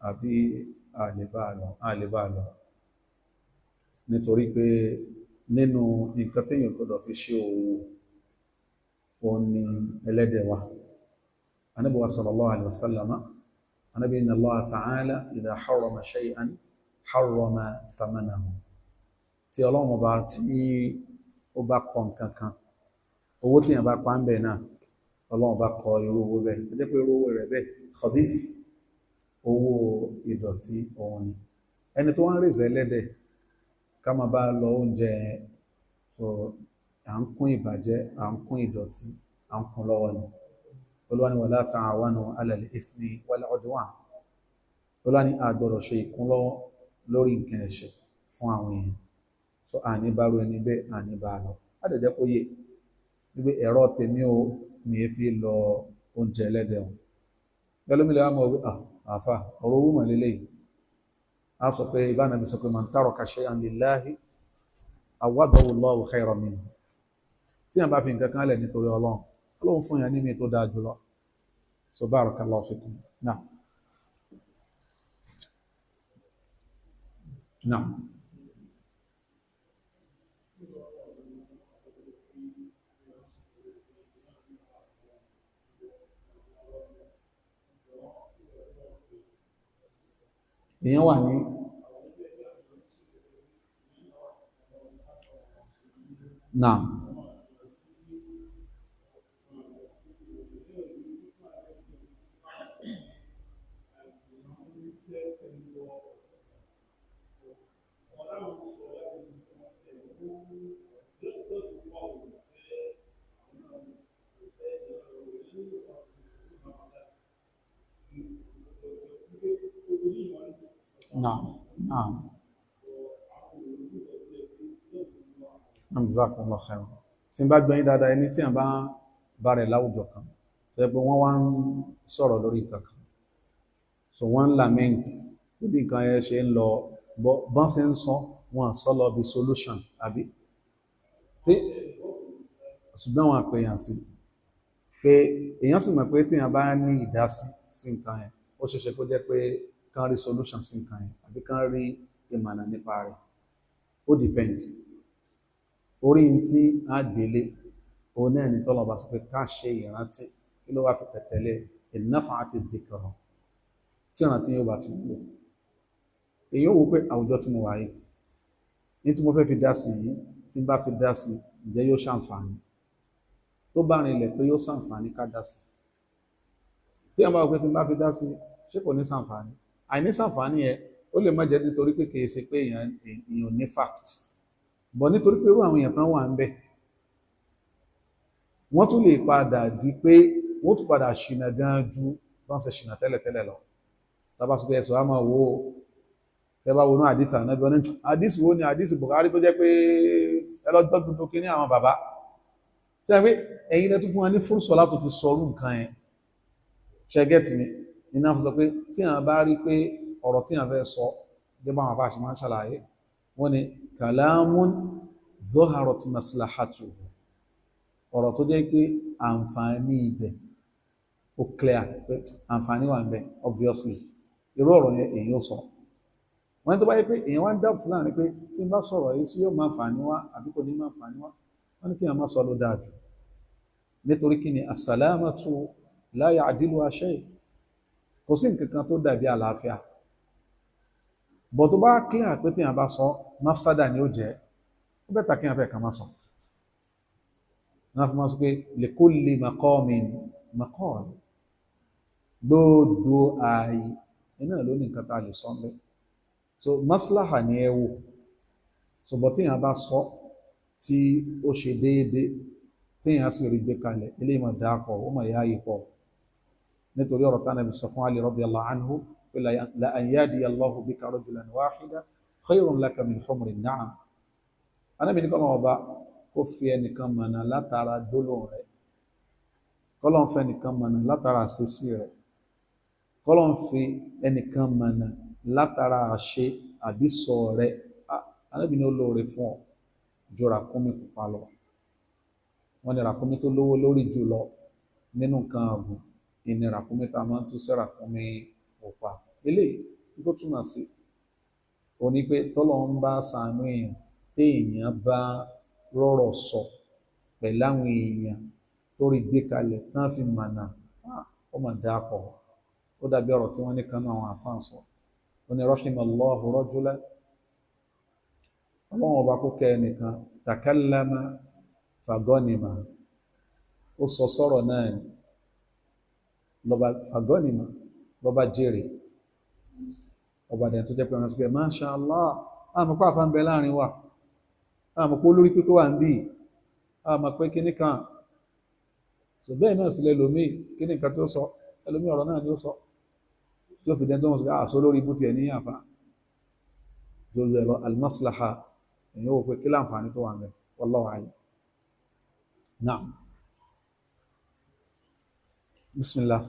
àbí a lè bá lọ nítorí pé nínú nǹkan téèyàn gbọ́dọ̀ fi ṣe òwò òun ni ẹlẹ́dẹ̀ wa. Ànábì wa sallallahu alaihi wasallam Ànábì inna Allah ta'ala idha harrama shay'an harrama thamanahu. Tí Ọlọ́run ọba tí ó bá kọ nǹkan kan, owó tí èèyàn bá pa ń bẹ̀ náà Ọlọ́run bá kọ irú owó bẹ́ẹ̀, ó jẹ́ pé irú owó rẹ̀ bẹ́ẹ̀ khabith, owó ìdọ̀tí òun ni. Ẹni tó wá ń rèsè ẹlẹ́dẹ̀ ká máa bá lọ oúnjẹ, so à ń kún ìbàjẹ́, à ń kún ìdọ̀tí, à ń kún lọ́wọ́ ni. Olúwa ní wala ta'awanu 'ala al-ithmi wal-'udwan. Olúwa ní a gbọ́dọ̀ ṣe ìkúnlọ́wọ́ lórí nǹkan ẹ̀ṣẹ̀ fún àwọn èèyàn. So àní bá ru ẹni bẹ́ẹ̀, àní bá lọ. Á dẹ̀ jẹ́ kó yé wípé ẹ̀rọ tèmi ò ní fi lọ oúnjẹ ẹlẹ́dẹ̀ wọn. Ẹlòmílẹ̀ wá mọ̀ wí àfà ọ̀rọ̀ owó mọ̀ lélẹ́yìí. A sọ pé ìbánabi sọ pé man taraka shay'an lillahi awadahu Allahu khayran minhu. Tí a bá fi nǹkan kan lẹ̀ nítorí Ọlọ́run, Ọlọ́run fún yàn ní mi tó dáa jùlọ. So barakallahu fikum. Naam. Naam. Èèyàn wà ní naam. Naam. Naam. Jazakumullahu khairan. Tí n bá gbọ́ yín dáadáa, ẹni tí a bá bá rẹ̀ láwùjọ kan tó yẹ pé wọ́n wá ń sọ̀rọ̀ lórí nǹkan kan, so wọ́n ń lament níbi nǹkan yẹn ṣe ń lọ bọ́n ṣe ń sọ wọn sọ lọ bí solution àbí pé ṣùgbọ́n wọn àpèyàn sí pé èèyàn sì mọ̀ pé téèyàn bá ní ìdásí sí nǹkan yẹn ó ṣeéṣe kó jẹ́ pé kán rí solution sí nǹkan yẹn àbí kán rí ìmọ̀nà nípa rẹ̀, ó depend. Orí tí a gbélé òun náà ní tọ́lọ̀ bá sọ pé ká ṣe ìrántí, kí ló wá fi tẹ̀tẹ̀lé in-nafa'ati dhikra, tí ìrántí yóò bá ti wúlò. Èyí ó wò pé àwùjọ tí mo wà yìí ní tí mo fẹ́ fi dá sí yìí, tí n bá fi dá sí ǹjẹ́ yóò ṣàǹfààní, tó bá rinlẹ̀ pé yóò ṣàǹfààní ká dá sí. Tí a bá wò pé tí n bá fi dá sí ṣé kò ní ṣàǹfààní, àìní ṣàǹfààní yẹn ó lè má jẹ́ nítorí pé kìí ṣe pé èèyàn ní fact, bọ̀ nítorí pé irú àwọn èèyàn kan wà ń bẹ̀ wọ́n tún lè padà di pé wọ́n tún padà ṣìnà gan ju wọ́n ṣe ṣìnà tẹ́lẹ̀tẹ́lẹ̀ lọ. Tábà sọ pé ẹ̀sọ́ á máa wo ẹ bá wọnú àdìsí ànábì wọn ní àdìsí wo ni àdìsí Bukhari tó jẹ́ pé ẹ lọ gbọ́ tuntun kí ní àwọn bàbá ṣe é pé ẹ̀yin lẹ́tún fún wa ní fúrúsọ láti ti sọrú nǹkan yẹn ṣẹgẹ́tì ni iná sọ pé tí àwọn bá rí pé ọ̀rọ̀ tí àwọn fẹ́ sọ gẹ́gẹ́ bá àwọn bá ṣe máa ń ṣàlàyé wọ́n ní kalamun zoharat maslahatuhu, ọ̀rọ̀ tó jẹ́ pé àǹfààní ibẹ̀ ó clear pé àǹfààní wà níbẹ̀ obviously irú ọ̀rọ̀ yẹn èyí ó sọ. Wọ́n ní tó bá yẹ pé èèyàn wá ń doubt láàrin pé tí n bá sọ̀rọ̀ yìí sí yóò máa fààní wá àbí kò ní máa fààní wá, wọ́n ní kí èèyàn má sọ ló dáa jù nítorí kí ni as-salamatu la ya'diluha shay', kò sí nǹkan kan tó dàbí àlàáfíà, bọ̀ tó bá clear pé tí èèyàn bá sọ mafsada ni ó jẹ́ ó bẹ́ẹ̀ ta kí èèyàn fẹ́ kàn má sọ. Wọ́n fi máa sọ pé likulli maqamin maqal, gbogbo ààyè iná ló ní nǹkan tá a lè sọ ńbẹ̀, so maslaha ni ẹ wò, so bọ̀ tí èèyàn bá sọ tí ó ṣe déédéé tí èèyàn sì rí gbé kalẹ̀ eléyìí máa dáa pọ̀ ó máa yá yìí pọ̀ nítorí ọ̀rọ̀ tá Ànábì sọ fún Ali radiyallahu anhu pé la an yahdiya Allahu bika rajulan wahidan khayrun laka min humri na'am. Ànábì ní kọ́ máa ọba kó fi ẹnìkan mọ̀nà látara gbólóhùn rẹ̀, kọ́lọ́n fẹ́ ẹnìkan mọ̀nà látara àṣesí rẹ̀, kọ́lọ́n fi ẹnìkan mọ̀nà látara àṣe àbí sọ rẹ̀, Ànábì ní ó lóore fún ọ ju ràkúnmí pupa lọ. Wọ́n ní ràkúnmí tó lówó lórí jùlọ nínú nǹkan ọ̀gùn ìní ràkúnmí tá a máa ń tú sí ràkúnmí pupa. Eléyìí tó túmọ̀ sí òní pé tọ́lọ́run bá ṣàánú èèyàn téèyàn bá rọ̀rọ̀ sọ pẹ̀lú àwọn èèyàn torí gbé kalẹ̀ tán fi mànà ó mà dáa pọ̀ ó dàbí ọ̀rọ̀ tí wọ́n ní kan náà àwọn àfáà sọ ó ní rahimallahu rajulan ọlọ́run ọba kó kẹ́ ẹnìkan takallama fagọ́nìmà ó sọ sọ̀rọ̀ náà lọ́ba fagọ́nìmà lọ́ba jèrè ọba dẹ̀ tó jẹ́ pé wọ́n sọ pé masha Allah àmọ́ pé àfa ń bẹ láàrin wa àmọ́ pé olórí pípé wà ń bì àmọ́ pé kíní kan sọ bẹ́ẹ̀ náà sílẹ̀ lómi kíní kan tó sọ ẹlòmí ọ̀rọ̀ náà ni ó sọ tí ó fi dẹ́n tó wọ́n sọ pé àṣọ lórí ibú tiẹ̀ ní àfa jòlù ẹ̀rọ almaslaha èyàn wò pé kí láǹfààní tó wà ń bẹ wallahu a'lam. Naam. Bismillah.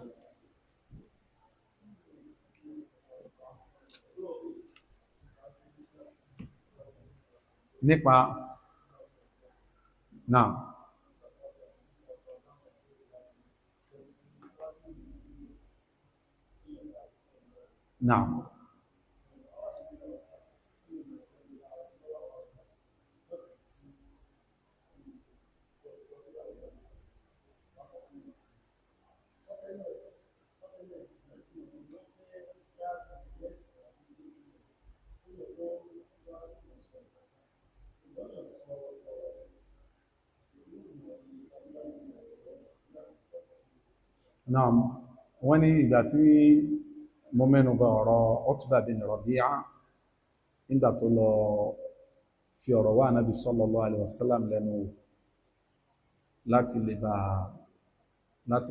Nípa náà náà náà wọ́n ní ìgbà tí mo mẹ́nu bà ọ̀rọ̀ Utba bin Rabi'a nígbà tó lọ fi ọ̀rọ̀ wá Ànábì sallallahu alaihi wasallam lẹ́nu wò láti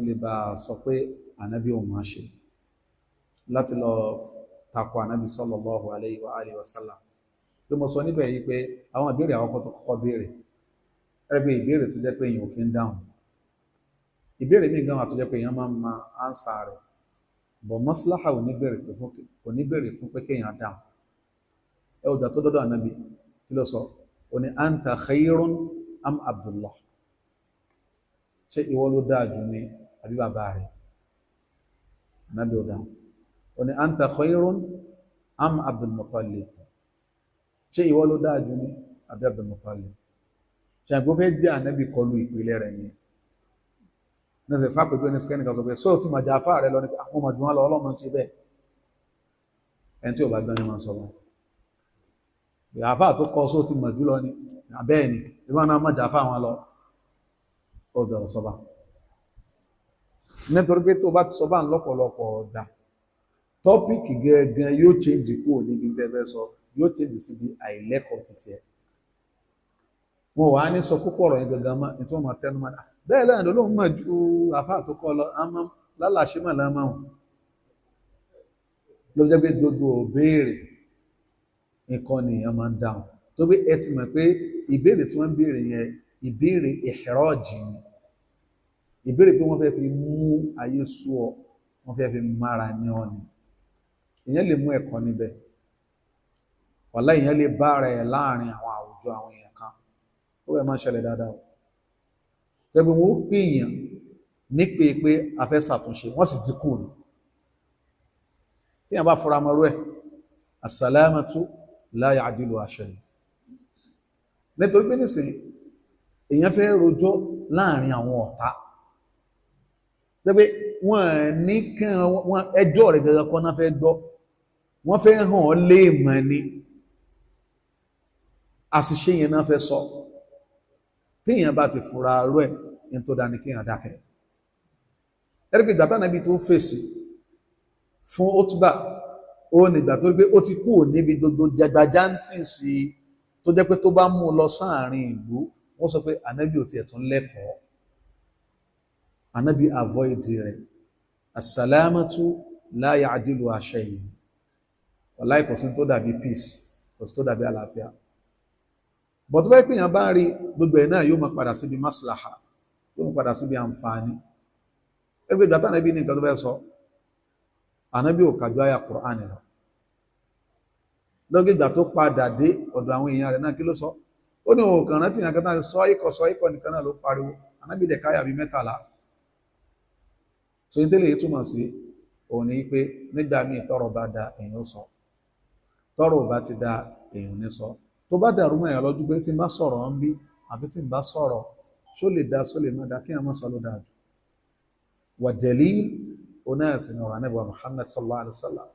lè bá sọ pé Ànábì ò máa ṣe láti lọ takò Ànábì sallallahu alaihi wasallam pé mo sọ níbẹ̀ yìí pé àwọn ìbéèrè àwọn kọ́kọ́ béèrè ẹgbẹ́ ìbéèrè tó jẹ́ pé èèyàn ò kí ń dáhùn ìbéèrè míì gan àtúnjẹ́ pé èèyàn máa ń ma ánsà rẹ̀ bọ̀ mọ́síláhà ò ní bèrè fún pé kéèyàn dáhùn ẹ ọjà tó dọ́dọ̀ Ànábì kí ló sọ ó ní anta khayrun am Abdullah ṣé ìwọ ló dáa jù ní àbí bàbá rẹ̀ Ànábì ò dáhùn ó ní anta khayrun am Abdul Muttalib ṣé ìwọ ló dáa jù ní àbí Abdul Muttalib ṣe àgbó fẹ́ gbé Ànábì kọlu ìpìlẹ̀ rẹ̀ ni nẹ́sẹ̀ fà pẹ̀lú ẹni skẹ́ni kan sọ pé sóò tí ma jà fà rẹ̀ lọ ní àwọn ọmọ jùmọ́ lọ ọlọ́mọ ṣe bẹ́ẹ̀ ẹni tí ò bá gbọ́n ní máa sọ wọn bí àfà tó kọ sóò tí ma jù lọ ní abẹ́ẹ̀ ni ìbá náà má jà fà wọn lọ ó bẹ̀rẹ̀ sọba nítorí pé tó bá ti sọba lọ́pọ̀lọpọ̀ ọ̀dà tọ́pìkì gẹ́gẹ́ yóò change kúrò níbi bẹ́ẹ̀ sọ yóò change síbi àìlẹ́kọ̀ọ́ títí ẹ̀ wọn wà á ní sọ púpọ̀ ọ̀rọ̀ yẹn gẹ́gẹ́ mọ́ nítorí wọn tẹnu mọ́ bẹ́ẹ̀ lẹ́yìn tó lóun mọ̀ ju àfà tó kọ́ lọ lálàṣẹ mọ̀ lọ́mọ́ wọn ló jẹ́ pé gbogbo òbéèrè nǹkan nìyẹn máa ń dáhùn tó bí ẹ ti mọ̀ pé ìbéèrè tí wọ́n ń béèrè yẹn ìbéèrè ìhẹ́rọ́ọ̀jì ni ìbéèrè pé wọ́n fẹ́ fi mú ayé sú ọ wọ́n fẹ́ fi mára ní ọ ni ìyẹn lè mú ẹ̀kọ́ níbẹ̀ wàlá ìyẹn lè bá ara ẹ̀ láàrin àwọn àwùjọ àwọn èèyàn kan ó bẹ̀ máa ń ṣẹlẹ̀ dáadáa tẹ́gbẹ́ wọn ó pèèyàn ní pé a fẹ́ ṣàtúnṣe wọ́n sì dínkù ní tí a bá fura mọ́rú ẹ̀ as-salamatu la ya'dilu shay'un nítorí pé nísìnyí èèyàn fẹ́ rojọ́ láàrin àwọn ọ̀tá tẹ́gbẹ́ wọ́n ní kàn wọ́n ẹjọ́ rẹ̀ gẹ́gẹ́ kọ́ náà fẹ́ gbọ́ wọ́n fẹ́ hàn ọ́ léèmọ̀ ni àṣìṣe yẹn náà fẹ́ sọ téèyàn bá ti fura rú ẹ̀ ní tó dání kéèyàn dákẹ́ ẹ̀rẹ́gbẹ̀ ìgbà tánàbí tó fèsì fún Utba ó nígbà tó rí pé ó ti kú níbi gbogbo jagbajántì sí tó jẹ́ pé tó bá mú lọ sáàrin ìlú wọ́n sọ pé ànábì ò tiẹ̀ tún lẹ́kọ̀ọ́ ànábì avoid rẹ̀ as-salamatu la ya'diluha shay'un wallahi kò sí tó dàbí peace kò sí tó dàbí àlàáfíà bọ̀ tó bá pèèyàn bá rí gbogbo ẹ̀ náà yóò máa padà síbi maslaha yóò máa padà síbi àǹfààní ẹgbẹ́ ìgbà tánà bí ní nǹkan tó bẹ́ sọ ànábì ò kàjú àyà Kùránì lọ lọ́gbẹ́ ìgbà tó padà dé ọ̀dọ̀ àwọn èèyàn rẹ̀ náà kí ló sọ ó ní òkàn rántí nǹkan náà sọ ikọ̀ nìkan náà ló pariwo ànábì dẹ̀ káyà bí 13 so ní tẹ́lẹ̀ túmọ̀ sí òun ni pé nígbà míì tọ́rọ̀ bá da èèyàn sọ, tọ́rọ̀ bá ti da èèyàn ní sọ. Tó bá dàrú mọ́ èèyàn lójú pé tí n bá sọ̀rọ̀ ń bí àbí tí n bá sọ̀rọ̀ ṣó lè da ṣó lè má da kí èèyàn má sọ ló dáa jù. Wa dalil onáàsì ní ọ̀rọ̀ Ànábì wa Muhammad sallallahu alaihi wa sallam,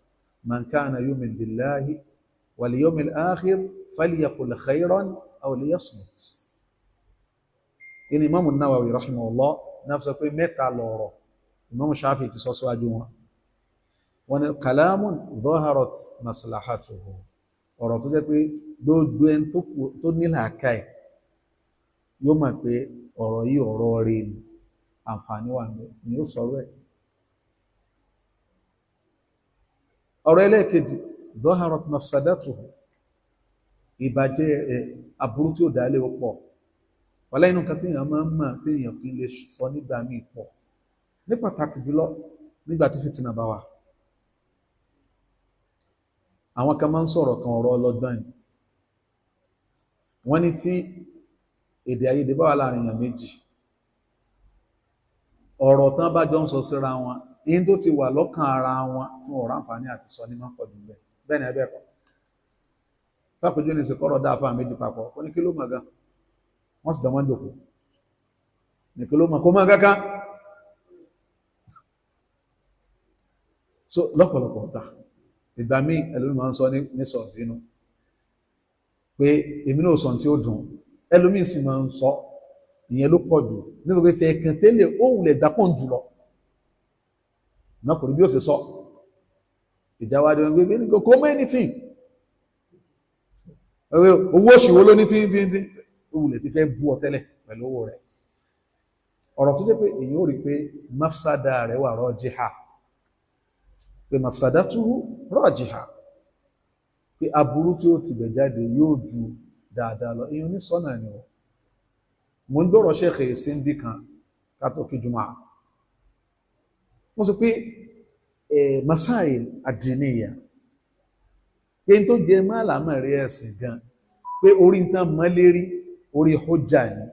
man kana yu'min billahi wal yawmil akhir falyaqul khayran aw liyasmut. Ìní Imam Nawawi rahimahullah náà sọ pé mẹ́ta lọ̀rọ̀ Imam Shafi'i ti sọ síwájú wọn. Wọ́n ní kalamun dhaharat maslahatuhu, ọ̀rọ̀ tó jẹ́ pé gbogbo ẹni tó ní làákàyè yóò mọ̀ pé ọ̀rọ̀ yìí ọ̀rọ̀ rẹ̀ ni, àǹfààní wà ní ó sọ̀rọ̀ ẹ̀. ọ̀rọ̀ ẹlẹ́ẹ̀kejì dhaharat mafsadatuhu, ìbàjẹ́ aburú tí ó dálé ó pọ̀. wàlá inú kan téèyàn máa ń mọ̀ téèyàn kì í lè sọ nígbà míì pọ̀, ní pàtàkì jùlọ nígbà tí fìtínà bá wà. àwọn kan máa ń sọ̀rọ̀ kan ọ̀rọ̀ ọlọ́gbọ́n yìí, wọ́n ní tí èdè àìyedè bá wà láàrin èèyàn méjì, ọ̀rọ̀ tán bá jọ ń sọ síra wọn, in tó ti wà lọ́kàn ara wọn tí wọ́n rá àǹfààní àti sọ ní máa ń pọ̀ jù bẹ́ẹ̀. bẹ́ẹ̀ ni ẹbẹ́ kọ́ fápẹ́jú ní ìsìnkọ́rọ̀ dáa fáà méjì papọ̀, ó ní kí ló mọ̀ gan, wọ́n sì dánwọ́n jòkó ní kí ló mọ̀ kó mọ̀ kankan. So lọ́pọ̀lọpọ̀ ọ̀tá ìgbà míì ẹlòmíì máa ń sọ ní sọ̀rọ̀ bínú pé èmi náà sọ tí ó dùn, ẹlòmíì sì máa ń sọ ìyẹn ló pọ̀ jù nítorí fẹ́ kàn tẹ́lẹ̀ òun lè dápọ̀ jù lọ náà kò rí bí ó ṣe sọ ìjáwádìí wọn gbé ní kò mọ́ anything, owó òṣìwò ló ní tí òun lè ti fẹ́ bú ọ tẹ́lẹ̀ pẹ̀lú owó rẹ̀. ọ̀rọ̀ tó jẹ́ pé èyí ó rí pé mafsada rẹ̀ wà rajiha, pé mafsadatuhu rajiha, pé aburú tí ó ti bẹ̀ jáde yóò ju dáadáa lọ. èyí ní sọ́nà ni wọ́n mo ń gbọ́rọ̀ Sheikh Sindi kan kátó kí jùmọ̀ wọ́n sọ pé masáìl àdìníyà pé tó jẹ máàlámà rí ẹ̀sìn gan, pé orí ń tán mọ́lérí orí hujja ni,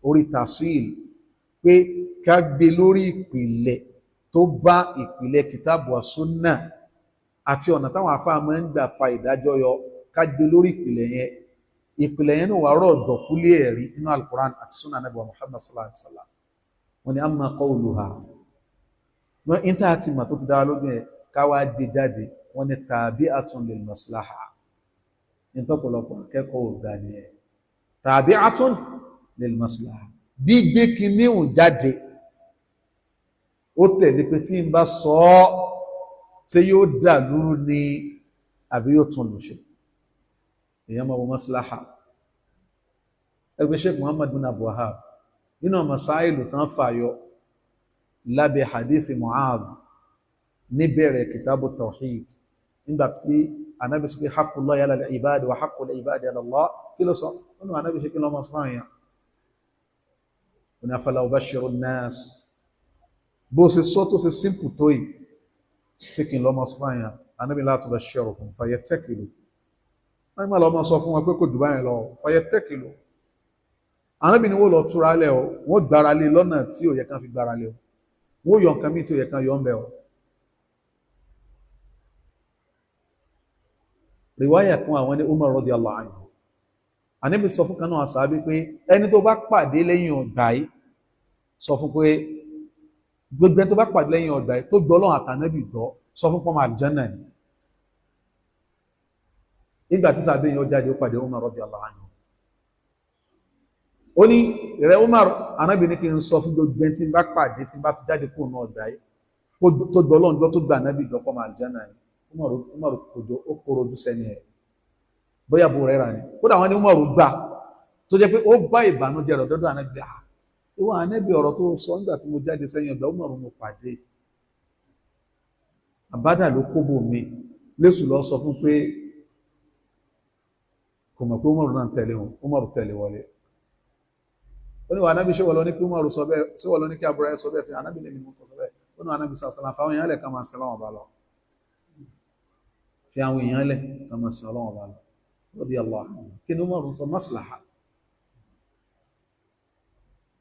orí tasil, pé ká gbé lórí ìpìlẹ̀ tó bá ìpìlẹ̀ kìtàbù wa súnnà àti ọ̀nà táwọn àfáà máa ń gbà fa ìdájọ́ yọ, ká gbé lórí ìpìlẹ̀ yẹn. ìpìlẹ̀ yẹn náà wà rọ̀ dọ̀kúlé ẹ̀rí nínú al-Qur'an àti súnnà Ànábì wa Muhammad sallallahu alaihi wasallam. wọ́n ní amma qawluha, wọ́n ní tá àti mà tó ti dára lójú yẹn káwá gbé jáde, wọ́n ní tabi'atun lil maslaha, ní tọ́pọ̀lọpọ̀ akẹ́kọ̀ọ́ ògbà ni ẹ̀ tabi'atun lil maslaha, bí gbé kinní ò jáde ó tẹ̀lé pé tí n bá sọ ọ́ ṣé yóò dà lúrú ni àbí yóò tún lù ṣe, èèyàn máa wọ maslaha. ẹgbẹ́ Sheikh Muhammad bin Abdul Wahhab nínú masáìlù tán fàyọ lábẹ́ hadith Mu'adh níbẹ̀rẹ̀ kitabu tawhid, nígbà tí anábì sọ pé haqqullahi ala al-ibadi wa haqqul ibadi ala Allah, kí ló sọ nínú anábì ṣe kí lọ́mọ sọ àyàn ní afala ubashiru an-nas, bó ṣe sọ tó ṣe simple tó yìí sí kí lọ́mọ sọ àyàn anábì la tubashiruhum fayattakilu, wọ́n má lọ́mọ sọ fún wọn pé kò jù báyìí lọ fayattakilu. anábì ni wọ́n lọ túra lẹ̀ o, wọ́n gbára lé lọ́nà tí ò yẹ kán fi gbára lé o, wọ́n yọ nǹkan mí tí ò yẹ kán yọ ń bẹ̀ o. riwaya kan àwọn ní Umar radiyallahu anhu, Ànábì sọ fún kanáà sàábí pé ẹni tó bá pàdé lẹ́yìn ọgbà yìí sọ fún pé gbogbo ẹni tó bá pàdé lẹ́yìn ọgbà yìí tó gbọ́ Ọlọ́run àtànábì gbọ́ sọ fún pọ́nmọ́ àlùjánnà ni. nígbà tí sàábí yìí ó jáde ó pàdé Umar radiyallahu anhu, ó ní rẹ Umar, Ànábì ní kí n sọ fún gbogbo ẹni tí bá pàdé tí bá ti jáde kúrò náà ọgbà yìí tó gbọ́ Ọlọ́run gbọ́ tó gbà ànábì gbọ́ pọ́nmọ́ àlùjánnà ni. Umar kojo ó kóró ojú sẹ́ni ẹ̀ bóyá bó rẹ́ra ni, kódà wọ́n ní Umar gbà tó jẹ́ pé ó bá ìbànújẹ́ rẹ̀ dọ́dọ̀ ànábì. ìwọ ànábì ọ̀rọ̀ tó sọ nígbà tí mo jáde sẹ́yìn ọgbà Umar mo pàdé àbádà ló kóbò mi lésù lọ sọ fún pé kò mọ̀ pé Umar náà tẹ̀lé wọn, Umar tẹ̀lé wọlé. ó ní wà ànábì ṣé wọ́n lọ ní kí Umar sọ bẹ́ẹ̀, ṣé wọ́n lọ ní kí àbúrò ẹ̀ sọ bẹ́ẹ̀ fi ànábì lè ní mo sọ bẹ́ẹ̀. ó ní ànábì sàṣàlà fáwọn èèyàn lẹ̀ ká máa sin Ọlọ́run ọba lọ, fi àwọn èèyàn lẹ̀ ká máa sin Ọlọ́run ọba lọ. radiyallahu anhu, kí ni Umar sọ maslaha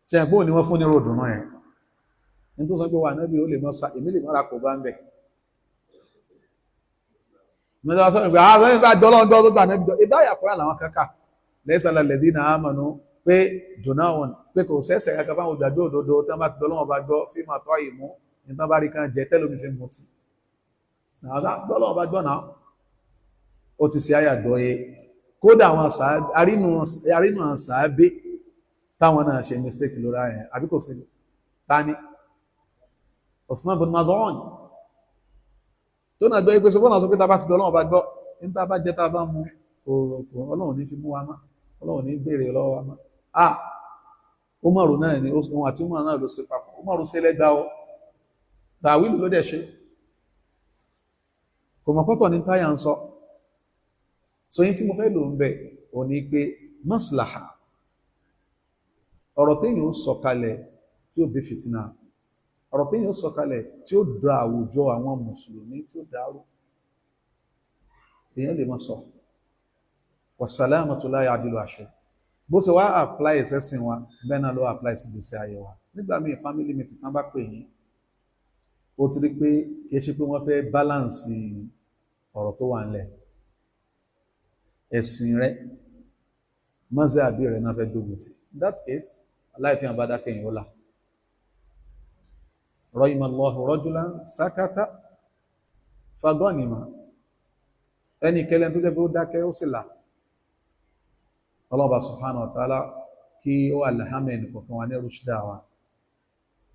ṣe ẹ̀gbọ́n ni wọ́n fún ní ròdùn náà ẹ̀ ní tó sọ pé wà náàbí ó lè mọ́ èmi lè mọ́ra kò bá ń bẹ̀ mẹ́ta sọ́nà pé àwọn ẹ̀ka jọlọ́njọ́ tó gbà nẹ́bí jọ ìbáyà kúrò làwọn kankan lẹ́sàlá lẹ́dí náà àmọ́nú pé jonáwọn pé kò sẹ́sẹ̀ kankan fáwọn òjàjò òdodo tí wọ́n bá ti dọ́lọ́wọ́n bá gbọ́ fí máa tọ́ ìmú ní tán bá rí kan jẹ tẹ́lómi fi mú ti dọ́lọ́wọ́n bá gbọ́ náà ó ti ṣe àyà dọ́yé kódà àwọn arínú sàábé táwọn náà ṣe mistake lórí ayẹn àbí kò sí tani Usman bin Mad'un tó náà gbé ìpèsè fọ́nà sọ pé tàbá ti gbọ́ ọlọ́run bá gbọ́ ní tàbá jẹ́ tàbá mú ọlọ́run ní fi mú wa mọ́ ọlọ́run ní béèrè lọ́wọ́ wa mọ́ Umaru náà ni ohun àti Umaru náà ló ṣe papọ̀ Umaru ṣe lẹ́gbà ọ tàwílù ló dẹ̀ ṣe kò mọ̀ pọ́tọ̀ ní táyà ń sọ so yín tí mo fẹ́ lò ń bẹ̀ ò ní pé maslaha ọ̀rọ̀ téèyàn ó sọ kalẹ̀ tí ó bí fìtínà ọ̀rọ̀ téèyàn ó sọ kalẹ̀ tí ó da àwùjọ àwọn mùsùlùmí tí ó dàrú èèyàn lè mọ́ sọ wàsálàmù la ya'dilu àṣẹ bó ṣe wá apply ẹ̀sẹ̀sìn wa bẹ́ẹ̀ náà ló apply sí gbèsè ayé wa nígbà míì family meeting tán bá pè yín ó ti rí pé kìí ṣe pé wọ́n fẹ́ balance ọ̀rọ̀ tó wà ńlẹ̀ ẹ̀sìn rẹ mọ́sẹ̀ àbí rẹ̀ náà fẹ́ dógun tì in that case aláìfihàn bá dákẹ́ yìí ó là rahimallahu rajulan sakata faghanima ẹni kẹlẹ́ tó jẹ́ pé ó dákẹ́ ó sì là ọlọ́ọ̀bá subhanahu wa ta'ala kí ó alhamẹ́ nìkọ̀kan wa ní rúṣdà wa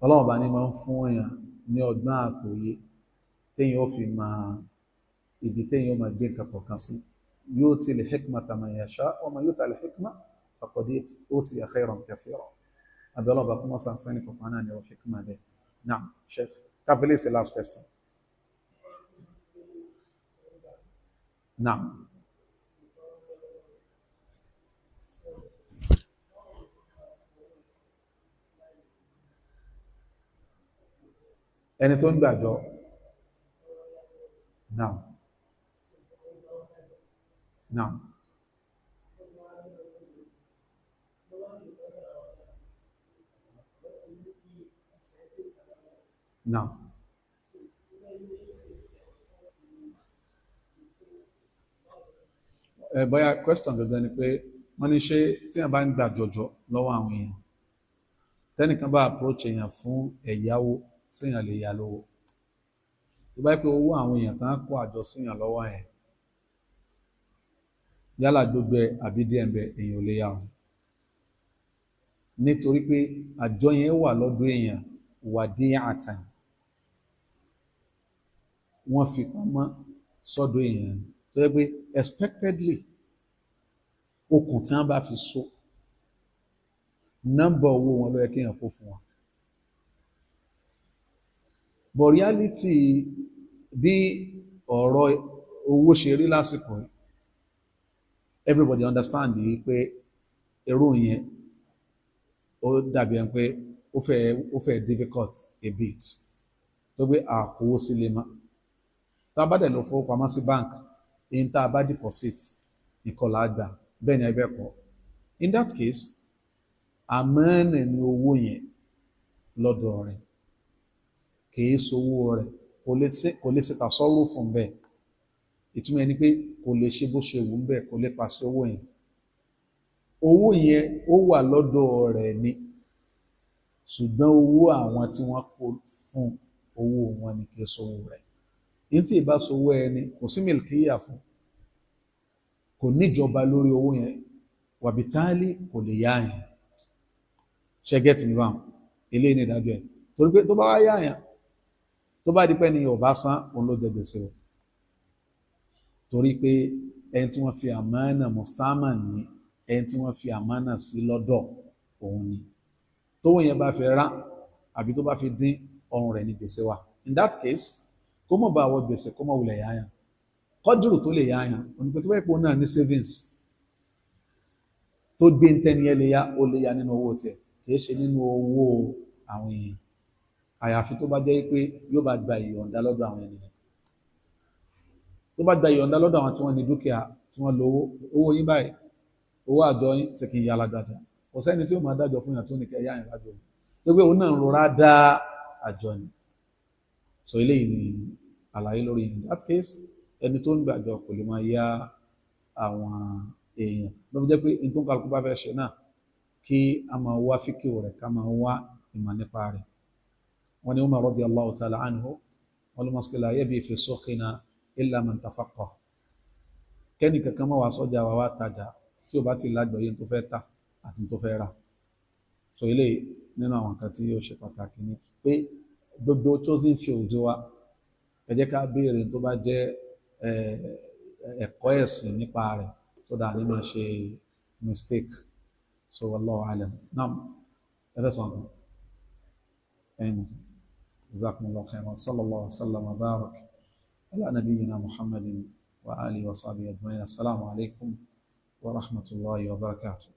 ọlọ́ọ̀bá ní máa ń fún èèyàn ní ọgbọ́n àtòyé téèyàn ó fi máa ibi téèyàn ó máa gbé nǹkan kọ̀ọ̀kan sí yu'ti al-hikmata man yasha' wa man yu'ta al-hikma faqad utiya khayran kathira àbí ọlọ́ọ̀bá kó mọ́ sàǹfẹ́ nìkọ̀kan náà ní ọ̀rọ̀ hikma bẹ́ẹ̀ náà Sheikh káfílẹ̀ is the last question. Naam. Ẹni tó ń gbàjọ náà náà náà bóyá question gbogbo ni pé wọ́n ní ṣé tí wọ́n bá ń gbàjọjọ lọ́wọ́ àwọn èèyàn tẹ́nìkan bá approach èèyàn fún ẹ̀yáwó síyàn lè yá lówó tó bá pé owó àwọn èèyàn tán kó àjọ síyàn lọ́wọ́ ẹ̀ yálà gbogbo ẹ̀ àbí díẹ̀ ń bẹ èèyàn ò lè yá wọn nítorí pé àjọ yẹn wà lọ́dọ̀ èèyàn wadi'atan wọ́n fi pamọ́ sọ́dọ̀ èèyàn tó yẹ pé expectedly okùn tí wọ́n bá fi so nọ́mbà owó wọn ló yẹ kéèyàn kó fún wọn. But reality bí ọ̀rọ̀ owó ṣe rí lásìkò everybody understand yìí pé èrò yẹn ó dàbí ẹni pé ó fẹ́ difficult a bit tó gbé àkówó sílé mọ́ tá a bá dẹ̀ lọ fowópamọ́ sí bank èyí tá a bá deposit ìkọlà àgbà bẹ́ẹ̀ ni ẹgbẹ́ kọ́ in that case àmánà ni owó yẹn lọ́dọ̀ rẹ̀ kìí sowó rẹ̀ kò lè ṣe tàṣọ́rò fún bẹ́ẹ̀ ìtumọ̀ ẹni pé kò lè ṣe bó ṣe wù ú bẹ́ẹ̀ kò lè pàṣẹ owó yẹn ó wà lọ́dọ̀ rẹ̀ ni ṣùgbọ́n owó àwọn tí wọ́n kó fún owó wọn ni kìí sowó rẹ̀ ní tí ìbá sowó ẹni kò sí mìlkíyà fún kò níjọba lórí owó yẹn wàbítálì kò lè yá yẹn ṣẹgẹ́tì ní báwọn eléyìí ní ìdájọ́ ẹ̀ torí pé tó bá wá yá yẹn tó bá di pé ní ọba san òun ló jẹ gbèsè o torí pé ẹni tí wọ́n fi àmánà mùstámà ní ẹni tí wọ́n fi àmánà sí lọ́dọ̀ òun ni tówó yẹn bá fi rá àbí tó bá fi dín ọrùn rẹ̀ ní gbèsè wa in that case kó mọ̀ bá wọ gbèsè kó mọ̀ wulẹ̀ yá yẹn kọ́dùrù tó lè yá yẹn onípe tó bá ipò náà ní savings tó gbé ntẹ́ni ẹ lè yá ó lè yá nínú owó tiẹ̀ kìí ṣe nínú owó àwọn èèyàn àyàfi tó bá jẹ́ pé yóò bá gba ìyọ̀ǹda lọ́dọ̀ àwọn ènìyàn tó bá gba ìyọ̀ǹda lọ́dọ̀ àwọn tí wọ́n ní dúkìá tí wọ́n lówó owó yín báyìí owó àjọ yín ṣe kì í yá alágbàjá kò sẹ́ni tí ó máa dájọ́ fún yàn tó ní kẹ́ yá yín lájọ tó pé òun náà ń rọra dá àjọ ni so eléyìí ni àlàyé lórí in that case ẹni tó ń gbàjọ kò lè máa yá àwọn èèyàn ló fi jẹ́ pé ní tó ń kálukú bá fẹ́ ṣe náà kí a máa wá fíkìw rẹ̀ ká máa wá ìmọ̀ nípa rẹ̀ wọ́n ní Umar radiyallahu ta'ala anhu wọ́n ló máa sọ pé la yabi fi suqina illa man tafaqqah kẹ́ni kankan máa wá sọ́jà wa wá tajà tí ó bá ti lágbọ̀ọ́yé tó fẹ́ tà àti tó fẹ́ rà so ilé nínú àwọn nǹkan tí ó ṣe pàtàkì ni pé gbogbo chosen field wa ẹ jẹ́ ká béèrè tó bá jẹ́ ẹ̀kọ́ ẹ̀sìn nípa rẹ̀ so that ní máa ṣe mistake so wallahu alam naam ẹ̀rẹ́ sọ̀rọ̀ ẹ̀yìn jazakumullahu khairan sallallahu alaihi wa sallam wa barak ala nabiyyina muhammadin wa alihi wa sahbihi ajma'in assalamu alaikum wa rahmatullahi wa barakatuh.